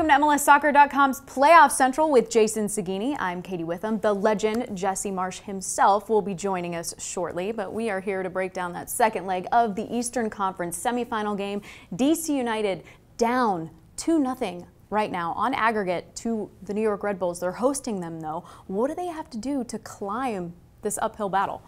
welcome to MLSsoccer.com's Playoff Central with Jason Saghini. I'm Katie Witham. The legend Jesse Marsch himself will be joining us shortly, but we are here to break down that second leg of the Eastern Conference Semifinal game. DC United down 2-0 right now on aggregate to the New York Red Bulls. They're hosting them though. What do they have to do to climb this uphill battle?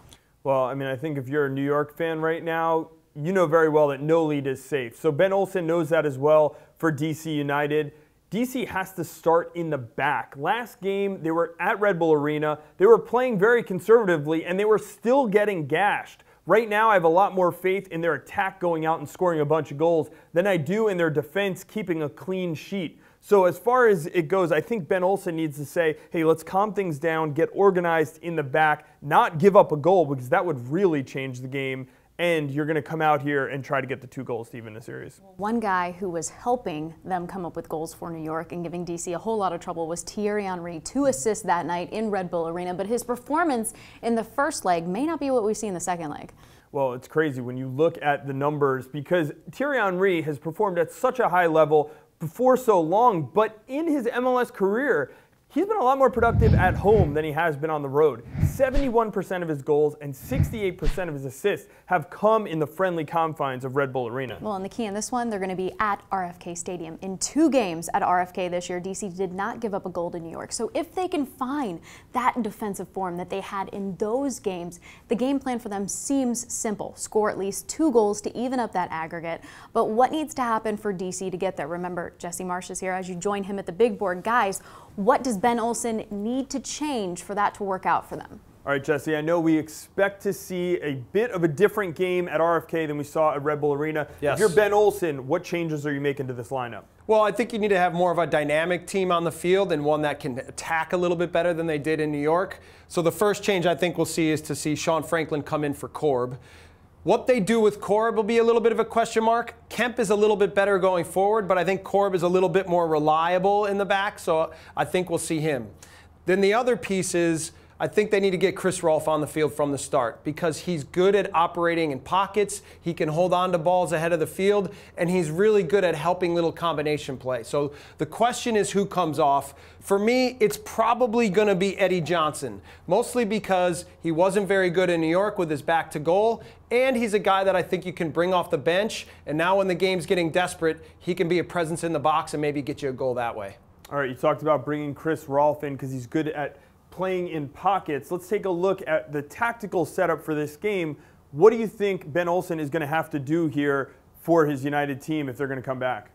Well, I mean, I think if you're a New York fan right now, you know very well that no lead is safe. So Ben Olsen knows that as well for DC United. DC has to start in the back. Last game, they were at Red Bull Arena. They were playing very conservatively, and they were still getting gashed. Right now, I have a lot more faith in their attack going out and scoring a bunch of goals than I do in their defense keeping a clean sheet. So as far as it goes, I think Ben Olsen needs to say, hey, let's calm things down, get organized in the back, not give up a goal, because that would really change the game. And you're going to come out here and try to get the 2 goals to even the series. One guy who was helping them come up with goals for New York and giving DC a whole lot of trouble was Thierry Henry. 2 assists that night in Red Bull Arena, but his performance in the first leg may not be what we see in the second leg. Well, it's crazy when you look at the numbers because Thierry Henry has performed at such a high level for so long, but in his MLS career, he's been a lot more productive at home than he has been on the road. 71% of his goals and 68% of his assists have come in the friendly confines of Red Bull Arena. Well, and the key in this one, they're going to be at RFK Stadium. In 2 games at RFK this year, DC did not give up a goal to New York. So if they can find that defensive form that they had in those games, the game plan for them seems simple. Score at least 2 goals to even up that aggregate. But what needs to happen for DC to get there? Remember, Jesse Marsch is here as you join him at the big board. Guys, what does Ben Olsen need to change for that to work out for them? All right, Jesse, I know we expect to see a bit of a different game at RFK than we saw at Red Bull Arena. Yes. If you're Ben Olsen, what changes are you making to this lineup? Well, I think you need to have more of a dynamic team on the field and one that can attack a little bit better than they did in New York. So the first change I think we'll see is to see Sean Franklin come in for Korb. What they do with Korb will be a little bit of a question mark. Kemp is a little bit better going forward, but I think Korb is a little bit more reliable in the back, so I think we'll see him. Then the other piece is I think they need to get Chris Rolfe on the field from the start because he's good at operating in pockets. He can hold on to balls ahead of the field, and he's really good at helping little combination play. So the question is who comes off. For me, it's probably going to be Eddie Johnson, mostly because he wasn't very good in New York with his back to goal, and he's a guy that I think you can bring off the bench, and now when the game's getting desperate, he can be a presence in the box and maybe get you a goal that way. All right, you talked about bringing Chris Rolfe in because he's good at playing in pockets. Let's take a look at the tactical setup for this game. What do you think Ben Olsen is going to have to do here for his United team if they're going to come back?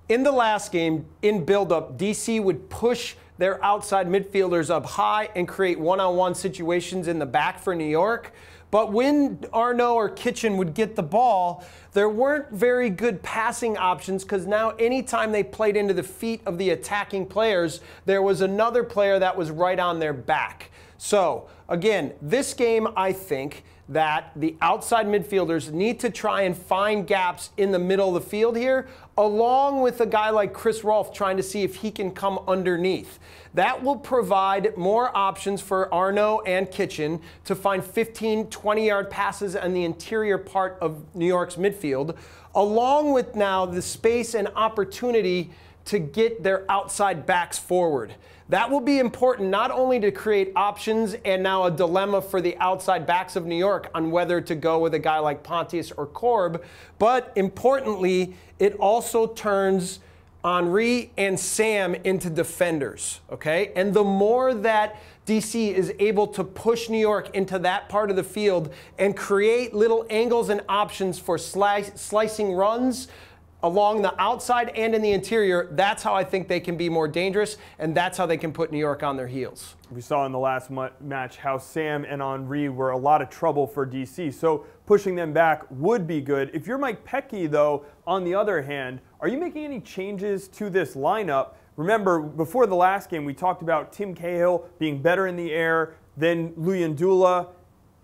In the last game, in build-up, DC would push their outside midfielders up high and create one-on-one situations in the back for New York. But when Arnaud or Kitchen would get the ball, there weren't very good passing options because now anytime they played into the feet of the attacking players, there was another player that was right on their back. So, again, this game, I think that the outside midfielders need to try and find gaps in the middle of the field here, along with a guy like Chris Rolfe trying to see if he can come underneath. That will provide more options for Arnaud and Kitchen to find 15, 20-yard passes on the interior part of New York's midfield, along with now the space and opportunity to get their outside backs forward. That will be important not only to create options and now a dilemma for the outside backs of New York on whether to go with a guy like Pontius or Korb, but importantly, it also turns Henry and Sam into defenders, okay? And the more that DC is able to push New York into that part of the field and create little angles and options for slicing runs along the outside and in the interior, that's how I think they can be more dangerous, and that's how they can put New York on their heels. We saw in the last match how Sam and Henry were a lot of trouble for DC, so pushing them back would be good. If you're Mike Petke, though, on the other hand, are you making any changes to this lineup? Remember, before the last game, we talked about Tim Cahill being better in the air than Luyendula.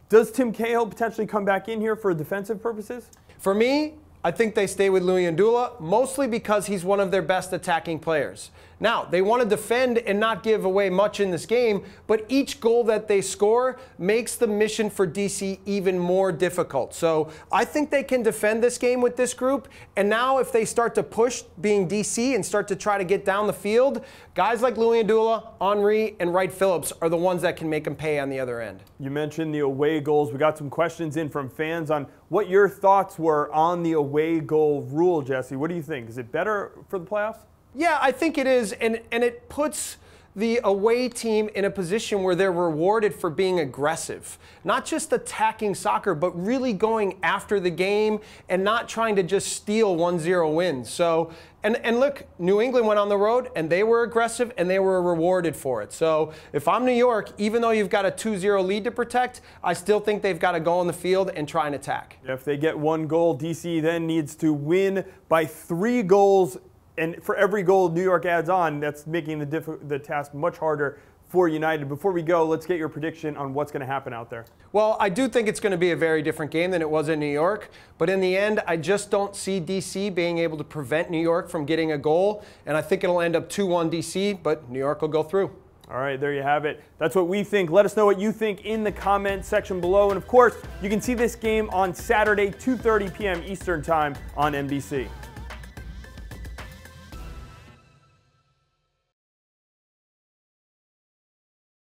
Does Tim Cahill potentially come back in here for defensive purposes? For me, I think they stay with Luyendula, mostly because he's one of their best attacking players. Now, they want to defend and not give away much in this game, but each goal that they score makes the mission for DC even more difficult. So I think they can defend this game with this group. And now if they start to push, being DC, and start to try to get down the field, guys like Louis Andula, Henry, and Wright Phillips are the ones that can make them pay on the other end. You mentioned the away goals. We got some questions in from fans on what your thoughts were on the away goal rule, Jesse. What do you think? Is it better for the playoffs? Yeah, I think it is, and it puts the away team in a position where they're rewarded for being aggressive. Not just attacking soccer, but really going after the game and not trying to just steal 1-0 wins. So, and look, New England went on the road and they were aggressive and they were rewarded for it. So if I'm New York, even though you've got a 2-0 lead to protect, I still think they've got to go on the field and try and attack. If they get one goal, DC then needs to win by 3 goals. And for every goal New York adds on, that's making the task much harder for United. Before we go, let's get your prediction on what's going to happen out there. Well, I do think it's going to be a very different game than it was in New York. But in the end, I just don't see DC being able to prevent New York from getting a goal. And I think it'll end up 2-1 DC, but New York will go through. All right, there you have it. That's what we think. Let us know what you think in the comment section below. And of course, you can see this game on Saturday, 2:30 p.m. Eastern Time on NBC.